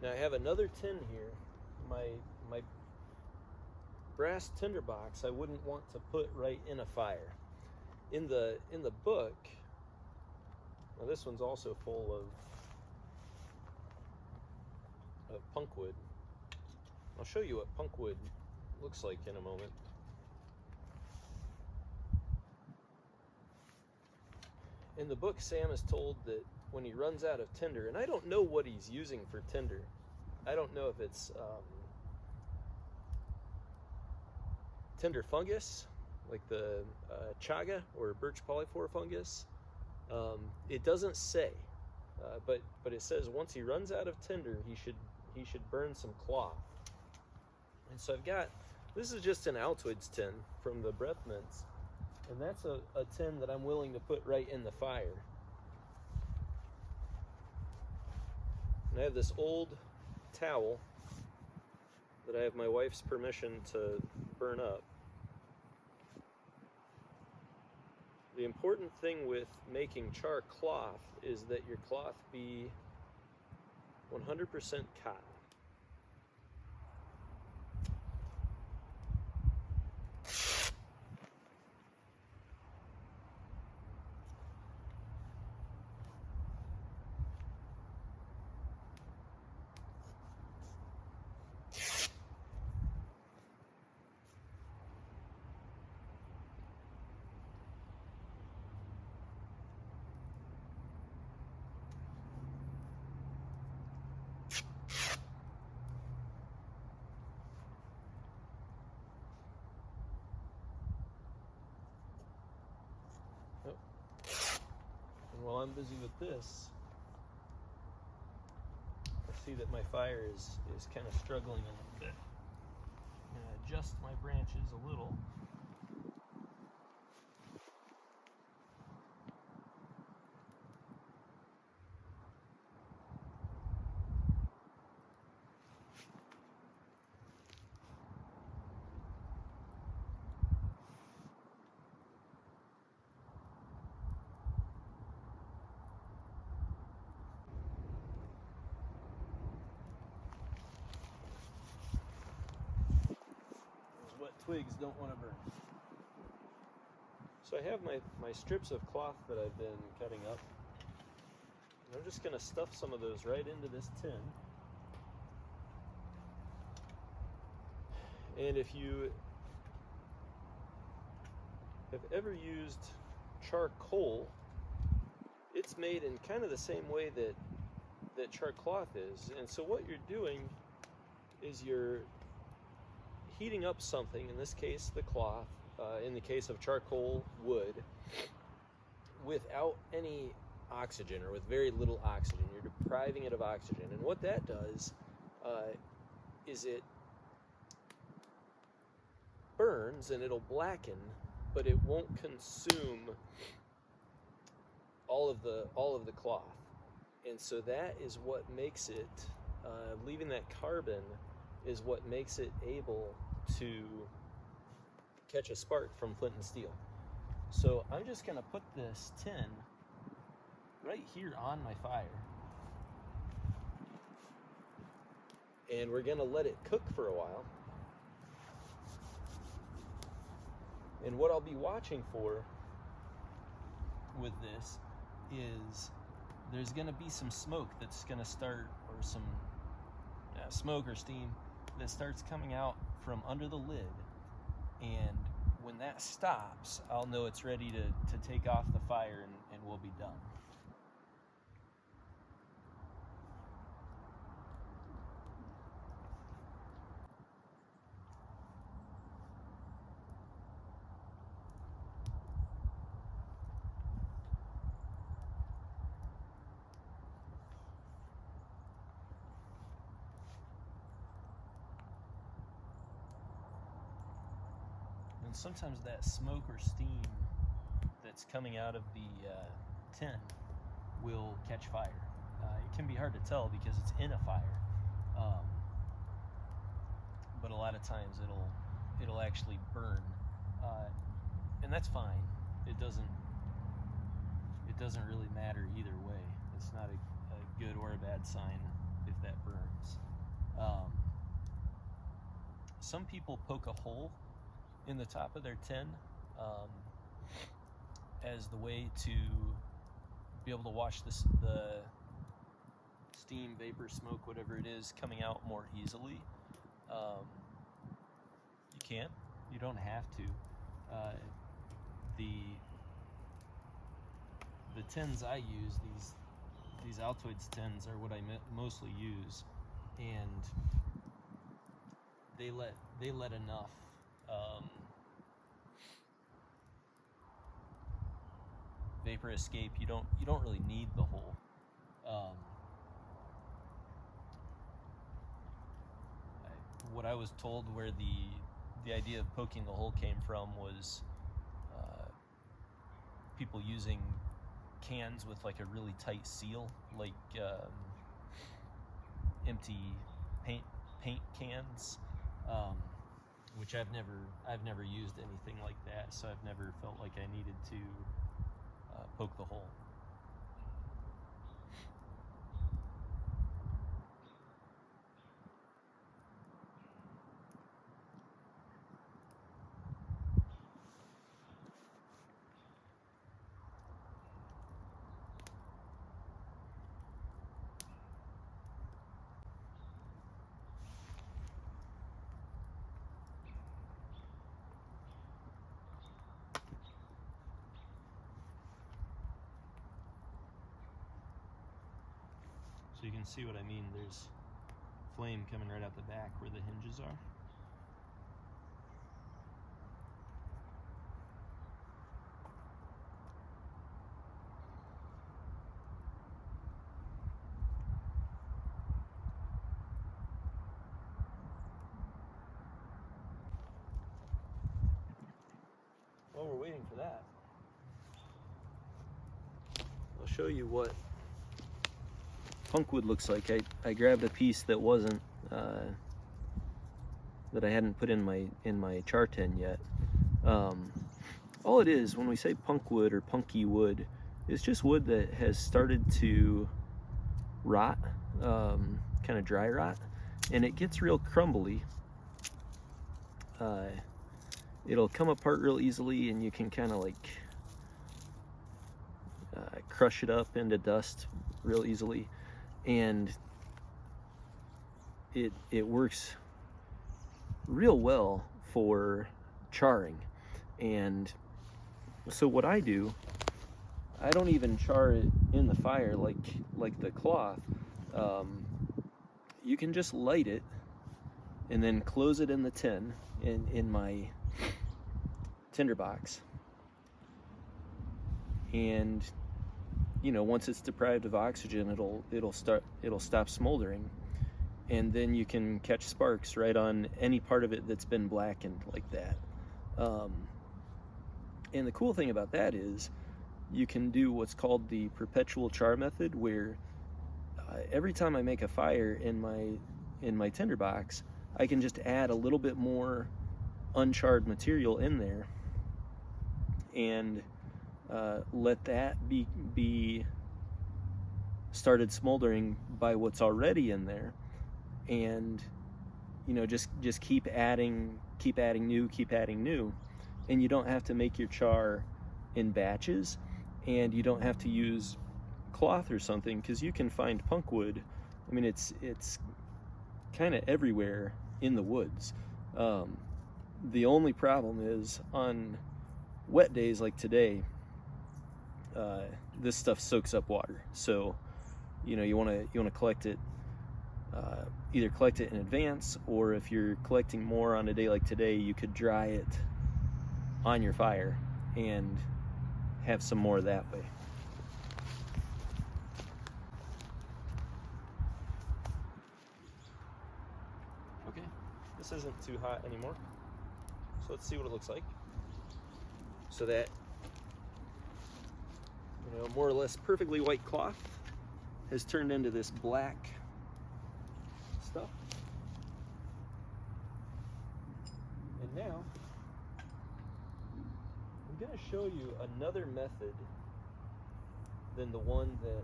Now I have another tin here. My brass tinderbox I wouldn't want to put right in a fire. In the book, now this one's also full of punkwood. I'll show you what punkwood looks like in a moment. In the book, Sam is told that when he runs out of tinder, and I don't know what he's using for tinder. I don't know if it's tinder fungus, like the chaga or birch polyphore fungus. It doesn't say, but it says once he runs out of tinder, he should burn some cloth. And so I've got, this is just an Altoids tin from the breath mints, and that's a tin that I'm willing to put right in the fire. And I have this old towel that I have my wife's permission to burn up. The important thing with making char cloth is that your cloth be 100% cotton. And while I'm busy with this, I see that my fire is kind of struggling a little bit. I'm going to adjust my branches a little. Wet twigs don't want to burn. So I have my strips of cloth that I've been cutting up. And I'm just going to stuff some of those right into this tin. And if you have ever used charcoal, it's made in kind of the same way that char cloth is. And so what you're doing is you're heating up something, in this case the cloth, in the case of charcoal, wood, without any oxygen, or with very little oxygen. You're depriving it of oxygen. And what that does is it burns and it'll blacken, but it won't consume all of the cloth. And so that is what makes it, leaving that carbon is what makes it able to catch a spark from flint and steel. So I'm just going to put this tin right here on my fire, and we're going to let it cook for a while. And what I'll be watching for with this is there's going to be some smoke that's going to start, or some smoke or steam that starts coming out from under the lid. And when that stops, I'll know it's ready to take off the fire, and we'll be done. And sometimes that smoke or steam that's coming out of the tin will catch fire. It can be hard to tell because it's in a fire, but a lot of times it'll actually burn, and that's fine. It doesn't really matter either way. It's not a good or a bad sign if that burns. Some people poke a hole in the top of their tin as the way to be able to watch the steam, vapor, smoke, whatever it is, coming out more easily. You can. You don't have to. The tins I use, these Altoids tins, are what I mostly use, and they let enough vapor escape. You don't really need the hole. What I was told, where the idea of poking the hole came from, was people using cans with like a really tight seal, like empty paint cans, which I've never used anything like that, so I've never felt like I needed to poke the hole. So you can see what I mean. There's flame coming right out the back where the hinges are. While we're waiting for that, I'll show you what punkwood looks like. I grabbed a piece that wasn't that I hadn't put in my char tin yet. All it is, when we say punkwood or punky wood, it's just wood that has started to rot, kind of dry rot, and it gets real crumbly. It'll come apart real easily, and you can kind of like crush it up into dust real easily, and it works real well for charring. And so what I do, I don't even char it in the fire like the cloth. You can just light it and then close it in the tin in my tinder box, and once it's deprived of oxygen, it'll stop smoldering, and then you can catch sparks right on any part of it that's been blackened like that. And the cool thing about that is you can do what's called the perpetual char method, where every time I make a fire in my tinder box, I can just add a little bit more uncharred material in there and let that be started smoldering by what's already in there, and just keep adding new, and you don't have to make your char in batches, and you don't have to use cloth or something, because you can find punkwood. I mean, it's kind of everywhere in the woods. The only problem is on wet days like today, this stuff soaks up water. So you want to collect it, either collect it in advance, or if you're collecting more on a day like today, you could dry it on your fire and have some more that way. Okay, this isn't too hot anymore, so let's see what it looks like. So that more or less perfectly white cloth has turned into this black stuff. And now I'm going to show you another method than the one that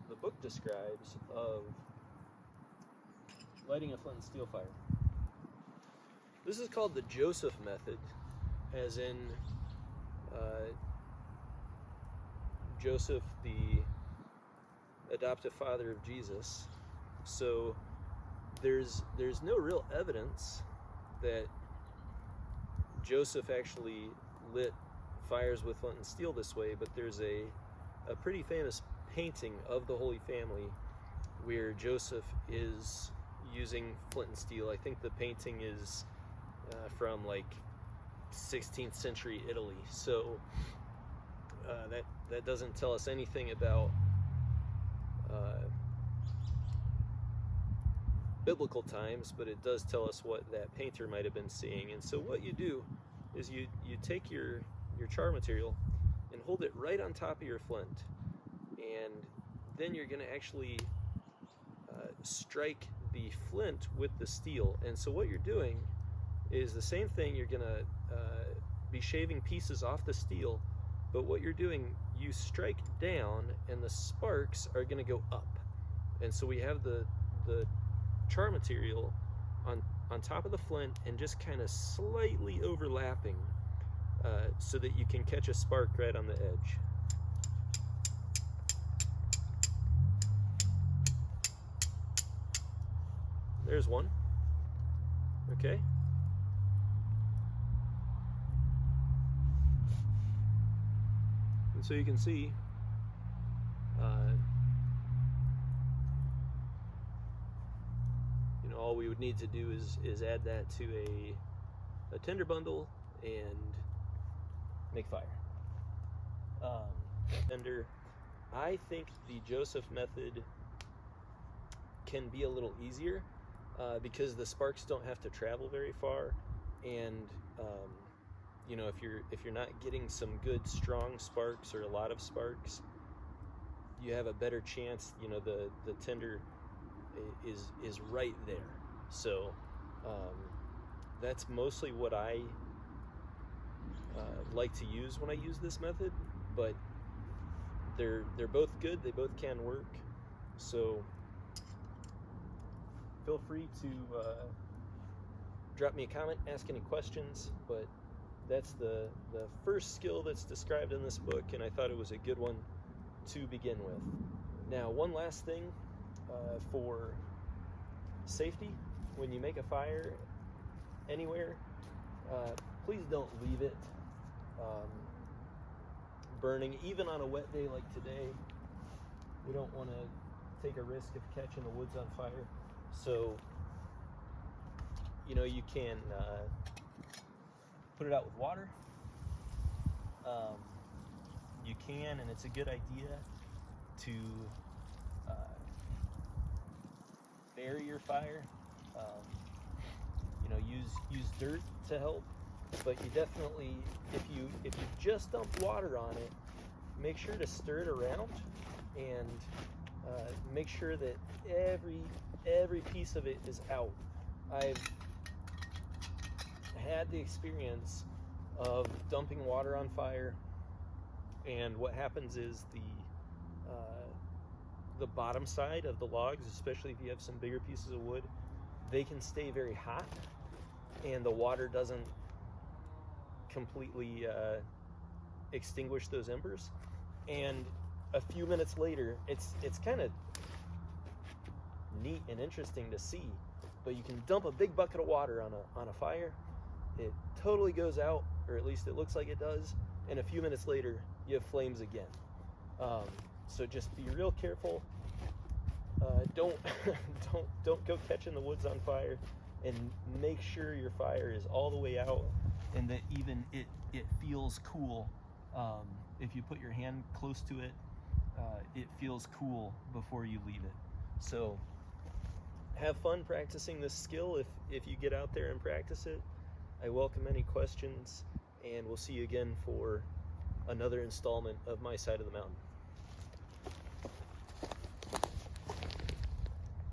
the book describes of lighting a flint and steel fire. This is called the Joseph method, as in Joseph, the adoptive father of Jesus. So there's no real evidence that Joseph actually lit fires with flint and steel this way, but there's a pretty famous painting of the Holy Family where Joseph is using flint and steel. I think the painting is from like 16th century Italy, so that doesn't tell us anything about biblical times, but it does tell us what that painter might have been seeing. And so what you do is you take your char material and hold it right on top of your flint, and then you're going to actually strike the flint with the steel. And so what you're doing is the same thing. You're going to be shaving pieces off the steel, but what you're doing, you strike down and the sparks are going to go up. And so we have the char material on top of the flint and just kind of slightly overlapping so that you can catch a spark right on the edge. There's one. Okay. And so you can see all we would need to do is add that to a tinder bundle and make fire. I think the Joseph method can be a little easier because the sparks don't have to travel very far, and if you're not getting some good strong sparks or a lot of sparks, you have a better chance. The tinder is right there. So that's mostly what I like to use when I use this method, but they're both good. They both can work. So feel free to drop me a comment, ask any questions, but that's the first skill that's described in this book, and I thought it was a good one to begin with. Now, one last thing for safety: when you make a fire anywhere, please don't leave it burning, even on a wet day like today. We don't want to take a risk of catching the woods on fire. So, you can put it out with water. You can, and it's a good idea to bury your fire. Use dirt to help, but you definitely, if you just dump water on it, make sure to stir it around and make sure that every piece of it is out. I've had the experience of dumping water on fire, and what happens is the bottom side of the logs, especially if you have some bigger pieces of wood, they can stay very hot, and the water doesn't completely extinguish those embers. And a few minutes later, it's kind of neat and interesting to see, but you can dump a big bucket of water on a fire, it totally goes out, or at least it looks like it does, and a few minutes later you have flames again. So just be real careful. Don't don't go catching the woods on fire, and make sure your fire is all the way out and that even it feels cool. If you put your hand close to it, it feels cool before you leave it. So have fun practicing this skill if you get out there and practice it. I welcome any questions, and we'll see you again for another installment of My Side of the Mountain.